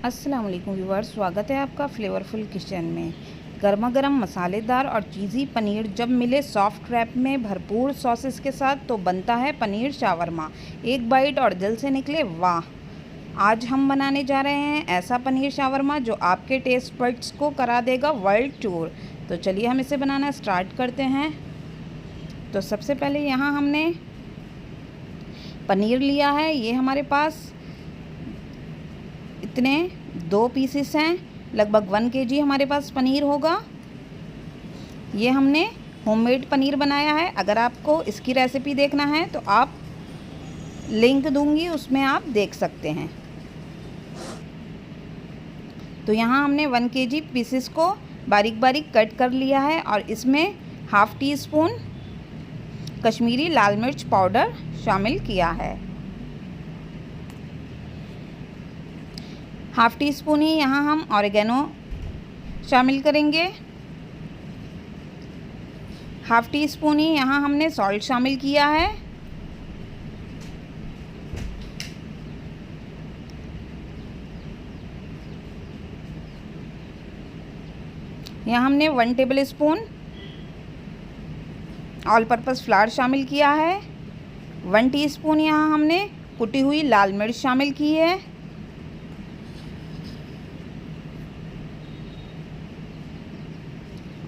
अस्सलाम वालेकुम व्यूअर्स, स्वागत है आपका फ्लेवरफुल किचन में। गर्मा गर्म मसालेदार और चीज़ी पनीर जब मिले सॉफ्ट रैप में भरपूर सॉसेस के साथ तो बनता है पनीर शावरमा। एक बाइट और दिल से निकले वाह। आज हम बनाने जा रहे हैं ऐसा पनीर शावरमा जो आपके टेस्ट बड्स को करा देगा वर्ल्ड टूर। तो चलिए हम इसे बनाना स्टार्ट करते हैं। तो सबसे पहले यहाँ हमने पनीर लिया है। ये हमारे पास इतने 2 पीसेस हैं, लगभग 1 kg हमारे पास पनीर होगा। ये हमने होममेड पनीर बनाया है। अगर आपको इसकी रेसिपी देखना है तो आप लिंक दूंगी, उसमें आप देख सकते हैं। तो यहाँ हमने 1 kg पीसेस को बारीक बारीक कट कर लिया है और इसमें ½ टीस्पून कश्मीरी लाल मिर्च पाउडर शामिल किया है। ½ टीस्पून ही यहाँ हम ऑरिगेनो शामिल करेंगे। ½ टीस्पून ही यहाँ हमने सॉल्ट शामिल किया है। यहाँ हमने 1 टेबलस्पून ऑल पर्पस फ्लावर शामिल किया है। 1 टीस्पून यहाँ हमने कुटी हुई लाल मिर्च शामिल की है।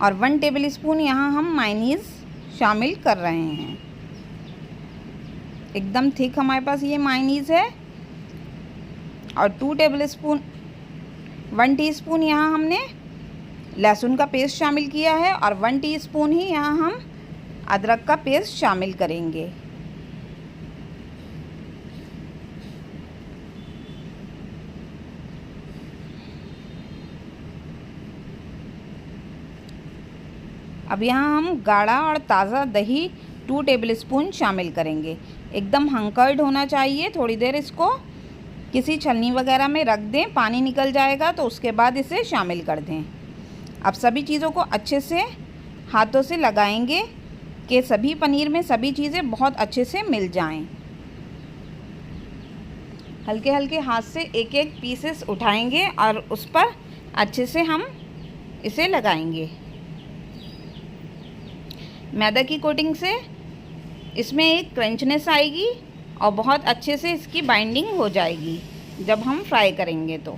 और 1 टेबलस्पून यहाँ हम मायोनीज़ शामिल कर रहे हैं। एकदम थिक हमारे पास ये मायोनीज़ है। और 1 टीस्पून यहाँ हमने लहसुन का पेस्ट शामिल किया है और 1 टीस्पून ही यहाँ हम अदरक का पेस्ट शामिल करेंगे। अब यहाँ हम गाढ़ा और ताज़ा दही 2 टेबलस्पून शामिल करेंगे। एकदम हंकर्ड होना चाहिए। थोड़ी देर इसको किसी छलनी वगैरह में रख दें, पानी निकल जाएगा तो उसके बाद इसे शामिल कर दें। अब सभी चीज़ों को अच्छे से हाथों से लगाएंगे कि सभी पनीर में सभी चीज़ें बहुत अच्छे से मिल जाएं। हल्के हल्के हाथ से एक एक पीसेस उठाएंगे और उस पर अच्छे से हम इसे लगाएंगे। मैदा की कोटिंग से इसमें एक क्रंचनेस आएगी और बहुत अच्छे से इसकी बाइंडिंग हो जाएगी जब हम फ्राई करेंगे। तो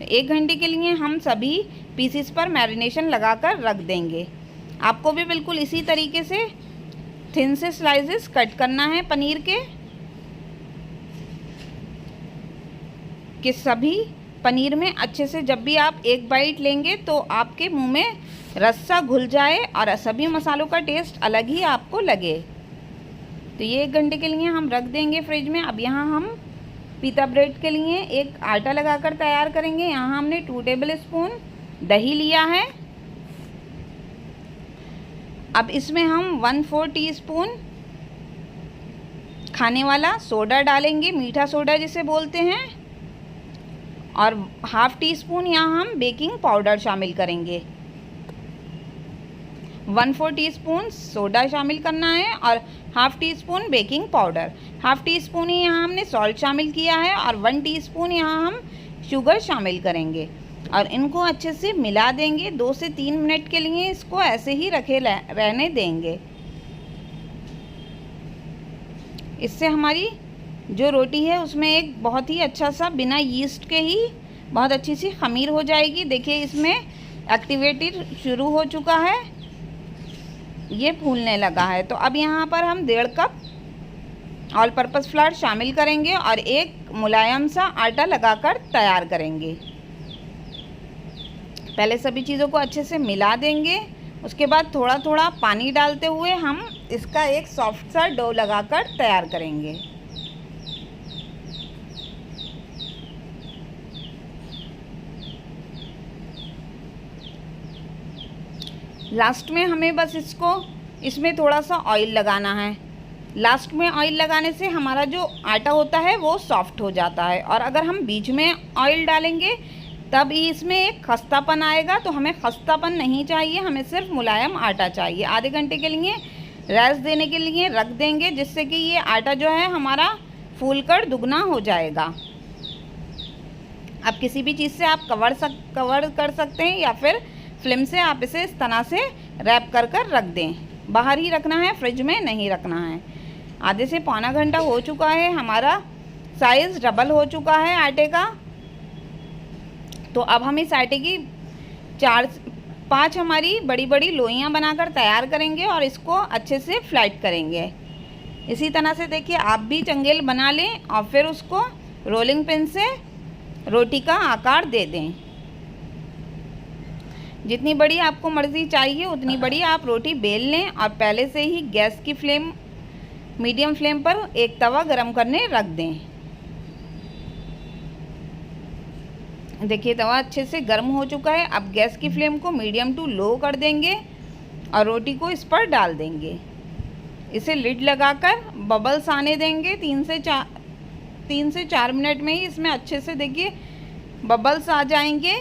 1 घंटे के लिए हम सभी पीसेस पर मैरिनेशन लगाकर रख देंगे। आपको भी बिल्कुल इसी तरीके से थिन से स्लाइसेस कट करना है पनीर के, कि सभी पनीर में अच्छे से जब भी आप एक बाइट लेंगे तो आपके मुंह में रस्सा घुल जाए और सभी मसालों का टेस्ट अलग ही आपको लगे। तो ये 1 घंटे के लिए हम रख देंगे फ्रिज में। अब यहाँ हम पीता ब्रेड के लिए एक आटा लगाकर तैयार करेंगे। यहाँ हमने 2 टेबलस्पून दही लिया है। अब इसमें हम 1/4 टीस्पून खाने वाला सोडा डालेंगे, मीठा सोडा जिसे बोलते हैं। और ½ टीस्पून यहाँ हम बेकिंग पाउडर शामिल करेंगे। 1/4 टीस्पून सोडा शामिल करना है और ½ टीस्पून बेकिंग पाउडर। ½ टीस्पून ही यहाँ हमने सॉल्ट शामिल किया है और 1 टीस्पून यहाँ हम शुगर शामिल करेंगे और इनको अच्छे से मिला देंगे। 2 से 3 मिनट के लिए इसको ऐसे ही रखे रहने देंगे। इससे हमारी जो रोटी है उसमें एक बहुत ही अच्छा सा बिना यीस्ट के ही बहुत अच्छी सी खमीर हो जाएगी। देखिए इसमें एक्टिवेटेड शुरू हो चुका है, ये फूलने लगा है। तो अब यहाँ पर हम 1.5 कप ऑल पर्पस फ्लावर शामिल करेंगे और एक मुलायम सा आटा लगाकर तैयार करेंगे। पहले सभी चीज़ों को अच्छे से मिला देंगे। उसके बाद थोड़ा थोड़ा पानी डालते हुए हम इसका एक सॉफ्ट सा डो लगाकर तैयार करेंगे। लास्ट में हमें बस इसमें थोड़ा सा ऑयल लगाना है। लास्ट में ऑयल लगाने से हमारा जो आटा होता है वो सॉफ्ट हो जाता है। और अगर हम बीच में ऑयल डालेंगे तब ही इसमें एक खस्तापन आएगा। तो हमें खस्तापन नहीं चाहिए, हमें सिर्फ मुलायम आटा चाहिए। आधे घंटे के लिए रेस्ट देने के लिए रख देंगे, जिससे कि ये आटा जो है हमारा फूलकर दुगना हो जाएगा। अब किसी भी चीज़ से आप कवर कर सकते हैं या फिर फिल्म से आप इसे इस तरह से रैप कर रख दें। बाहर ही रखना है, फ्रिज में नहीं रखना है। आधे से पौना घंटा हो चुका है, हमारा साइज़ डबल हो चुका है आटे का। तो अब हम इस आटे की 4-5 हमारी बड़ी बड़ी लोइयाँ बनाकर तैयार करेंगे और इसको अच्छे से फ्लैट करेंगे। इसी तरह से देखिए आप भी चंगेल बना लें और फिर उसको रोलिंग पिन से रोटी का आकार दे दें। जितनी बड़ी आपको मर्ज़ी चाहिए उतनी बड़ी आप रोटी बेल लें और पहले से ही गैस की फ्लेम मीडियम फ्लेम पर एक तवा गरम करने रख दें। देखिए तवा अच्छे से गर्म हो चुका है। अब गैस की फ्लेम को मीडियम टू लो कर देंगे और रोटी को इस पर डाल देंगे। इसे लिड लगाकर बबल्स आने देंगे। 3 से 4 मिनट में ही इसमें अच्छे से देखिए बबल्स आ जाएंगे।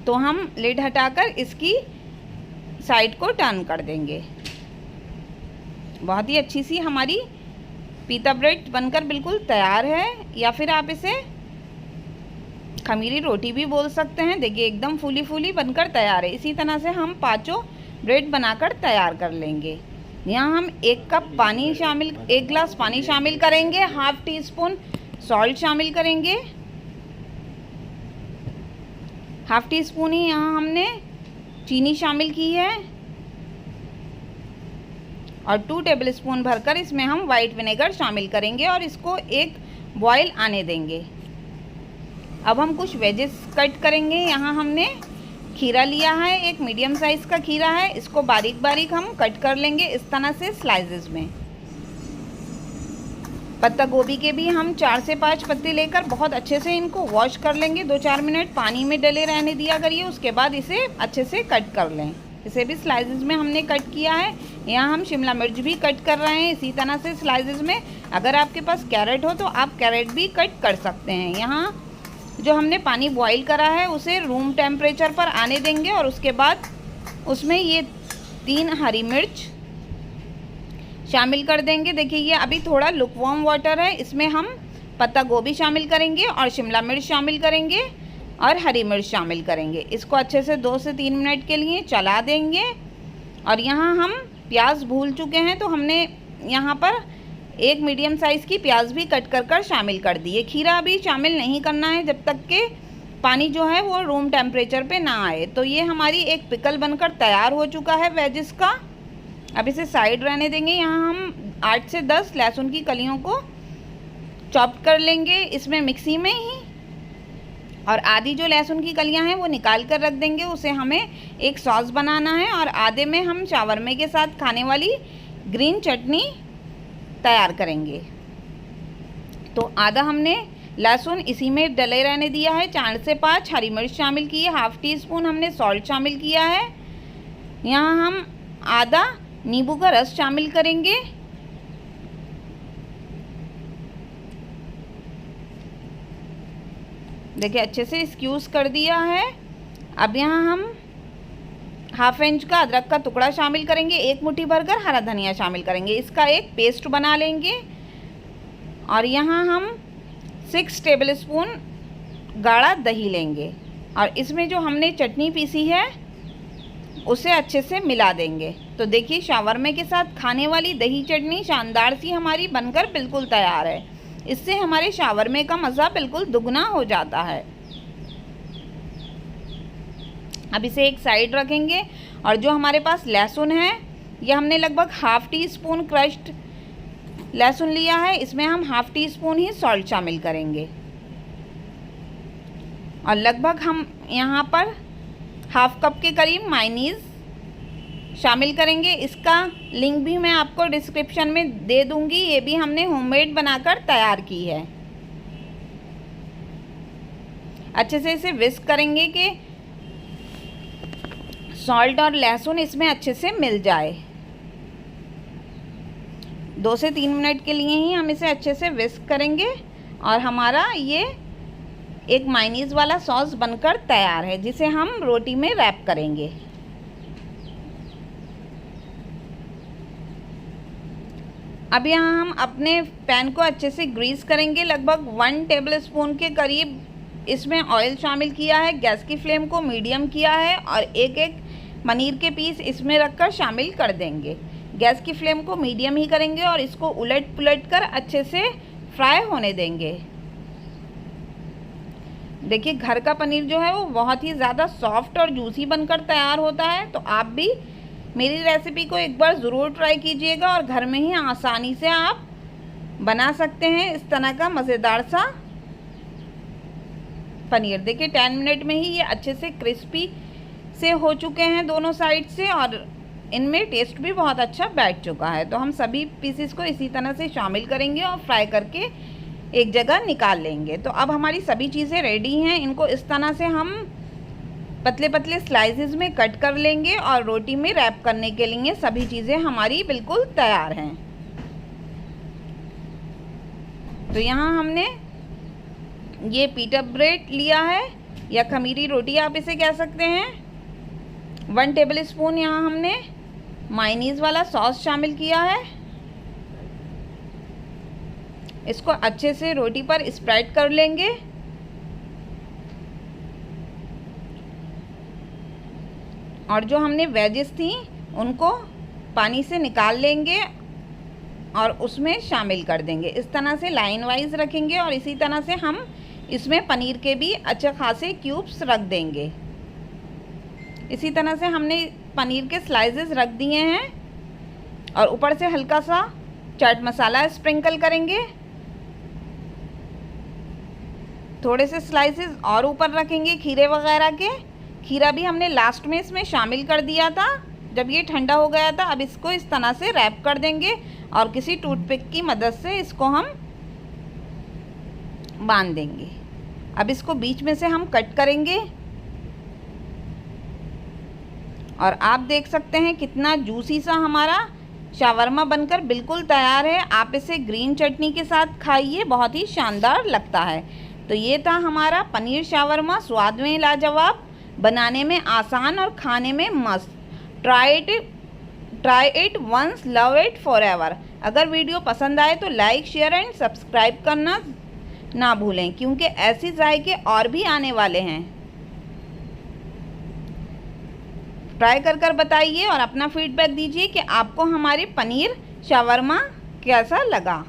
तो हम लिड हटाकर इसकी साइड को टर्न कर देंगे। बहुत ही अच्छी सी हमारी पीता ब्रेड बनकर बिल्कुल तैयार है, या फिर आप इसे खमीरी रोटी भी बोल सकते हैं। देखिए एकदम फूली फूली बनकर तैयार है। इसी तरह से हम 5 ब्रेड बनाकर तैयार कर लेंगे। यहाँ हम 1 गिलास पानी शामिल करेंगे, ½ टीस्पून सॉल्ट शामिल करेंगे, ½ टीस्पून ही यहाँ हमने चीनी शामिल की है और 2 टेबलस्पून भरकर इसमें हम वाइट विनेगर शामिल करेंगे और इसको एक बॉयल आने देंगे। अब हम कुछ वेजेस कट करेंगे। यहाँ हमने खीरा लिया है, एक मीडियम साइज़ का खीरा है। इसको बारीक बारीक हम कट कर लेंगे इस तरह से स्लाइसेस में। पत्ता गोभी के भी हम 4 से 5 पत्ते लेकर बहुत अच्छे से इनको वॉश कर लेंगे। 2-4 मिनट पानी में डले रहने दिया करिए, उसके बाद इसे अच्छे से कट कर लें। इसे भी स्लाइसेस में हमने कट किया है। यहाँ हम शिमला मिर्च भी कट कर रहे हैं इसी तरह से स्लाइसेस में। अगर आपके पास कैरेट हो तो आप कैरेट भी कट कर सकते हैं। यहाँ जो हमने पानी बॉईल करा है उसे रूम टेम्परेचर पर आने देंगे और उसके बाद उसमें ये 3 हरी मिर्च शामिल कर देंगे। देखिए ये अभी थोड़ा लुकवार्म वाटर है, इसमें हम पत्ता गोभी शामिल करेंगे और शिमला मिर्च शामिल करेंगे और हरी मिर्च शामिल करेंगे। इसको अच्छे से 2 से 3 मिनट के लिए चला देंगे। और यहाँ हम प्याज भूल चुके हैं, तो हमने यहाँ पर एक मीडियम साइज़ की प्याज भी कट कर शामिल कर दिए। खीरा अभी शामिल नहीं करना है जब तक के पानी जो है वो रूम टेम्परेचर पे ना आए। तो ये हमारी एक पिकल बनकर तैयार हो चुका है वेजिस का। अब इसे साइड रहने देंगे। यहाँ हम 8 से 10 लहसुन की कलियों को चॉप कर लेंगे इसमें मिक्सी में ही, और आधी जो लहसुन की कलियाँ हैं वो निकाल कर रख देंगे। उसे हमें एक सॉस बनाना है और आधे में हम शावरमे के साथ खाने वाली ग्रीन चटनी तैयार करेंगे। तो आधा हमने लहसुन इसी में डले रहने दिया है। 4 से 5 हरी मिर्च शामिल की है, ½ टीस्पून हमने सॉल्ट शामिल किया है। यहाँ हम आधा नींबू का रस शामिल करेंगे। देखिए अच्छे से स्क्यूज़ कर दिया है। अब यहाँ हम ½ इंच का अदरक का टुकड़ा शामिल करेंगे। 1 मुट्ठी भरकर हरा धनिया शामिल करेंगे। इसका एक पेस्ट बना लेंगे। और यहाँ हम 6 टेबलस्पून गाढ़ा दही लेंगे और इसमें जो हमने चटनी पीसी है उसे अच्छे से मिला देंगे। तो देखिए शावरमे के साथ खाने वाली दही चटनी शानदार सी हमारी बनकर बिल्कुल तैयार है। इससे हमारे शावरमे का मज़ा बिल्कुल दुगना हो जाता है। अब इसे एक साइड रखेंगे और जो हमारे पास लहसुन है यह हमने लगभग ½ टीस्पून क्रश्ड लहसुन लिया है। इसमें हम ½ टीस्पून ही सॉल्ट शामिल करेंगे और लगभग हम यहाँ पर ½ कप के करीब मायोनीज़ शामिल करेंगे। इसका लिंक भी मैं आपको डिस्क्रिप्शन में दे दूँगी। ये भी हमने होममेड बनाकर तैयार की है। अच्छे से इसे विस्क करेंगे कि सॉल्ट और लहसुन इसमें अच्छे से मिल जाए। 2 से 3 मिनट के लिए ही हम इसे अच्छे से विस्क करेंगे और हमारा ये एक मायोनीज़ वाला सॉस बनकर तैयार है, जिसे हम रोटी में रैप करेंगे। अब यहाँ हम अपने पैन को अच्छे से ग्रीस करेंगे। लगभग 1 टेबलस्पून के करीब इसमें ऑयल शामिल किया है। गैस की फ्लेम को मीडियम किया है और एक एक पनीर के पीस इसमें रखकर शामिल कर देंगे। गैस की फ्लेम को मीडियम ही करेंगे और इसको उलट पुलट कर अच्छे से फ्राई होने देंगे। देखिए घर का पनीर जो है वो बहुत ही ज़्यादा सॉफ्ट और जूसी बनकर तैयार होता है। तो आप भी मेरी रेसिपी को एक बार ज़रूर ट्राई कीजिएगा और घर में ही आसानी से आप बना सकते हैं इस तरह का मज़ेदार सा पनीर। देखिए 10 मिनट में ही ये अच्छे से क्रिस्पी से हो चुके हैं दोनों साइड से और इनमें टेस्ट भी बहुत अच्छा बैठ चुका है। तो हम सभी पीसेस को इसी तरह से शामिल करेंगे और फ्राई करके एक जगह निकाल लेंगे। तो अब हमारी सभी चीज़ें रेडी हैं। इनको इस तरह से हम पतले पतले स्लाइसेस में कट कर लेंगे और रोटी में रैप करने के लिए सभी चीज़ें हमारी बिल्कुल तैयार हैं। तो यहाँ हमने ये पीटा ब्रेड लिया है या खमीरी रोटी आप इसे कह सकते हैं। 1 टेबलस्पून यहाँ हमने मायोनीज़ वाला सॉस शामिल किया है। इसको अच्छे से रोटी पर स्प्रेड कर लेंगे और जो हमने वेजेस थी उनको पानी से निकाल लेंगे और उसमें शामिल कर देंगे। इस तरह से लाइन वाइज रखेंगे और इसी तरह से हम इसमें पनीर के भी अच्छे खासे क्यूब्स रख देंगे। इसी तरह से हमने पनीर के स्लाइसेस रख दिए हैं और ऊपर से हल्का सा चाट मसाला स्प्रिंकल करेंगे। थोड़े से स्लाइसेस और ऊपर रखेंगे खीरे वगैरह के। खीरा भी हमने लास्ट में इसमें शामिल कर दिया था जब ये ठंडा हो गया था। अब इसको इस तरह से रैप कर देंगे और किसी टूथपिक की मदद से इसको हम बांध देंगे। अब इसको बीच में से हम कट करेंगे और आप देख सकते हैं कितना जूसी सा हमारा शावरमा बनकर बिल्कुल तैयार है। आप इसे ग्रीन चटनी के साथ खाइए, बहुत ही शानदार लगता है। तो ये था हमारा पनीर शावरमा, स्वाद में लाजवाब, बनाने में आसान और खाने में मस्त। Try it once, love it forever. अगर वीडियो पसंद आए तो लाइक, शेयर एंड सब्सक्राइब करना ना भूलें क्योंकि ऐसे जायके और भी आने वाले हैं। ट्राई कर बताइए और अपना फीडबैक दीजिए कि आपको हमारी पनीर शावरमा कैसा लगा।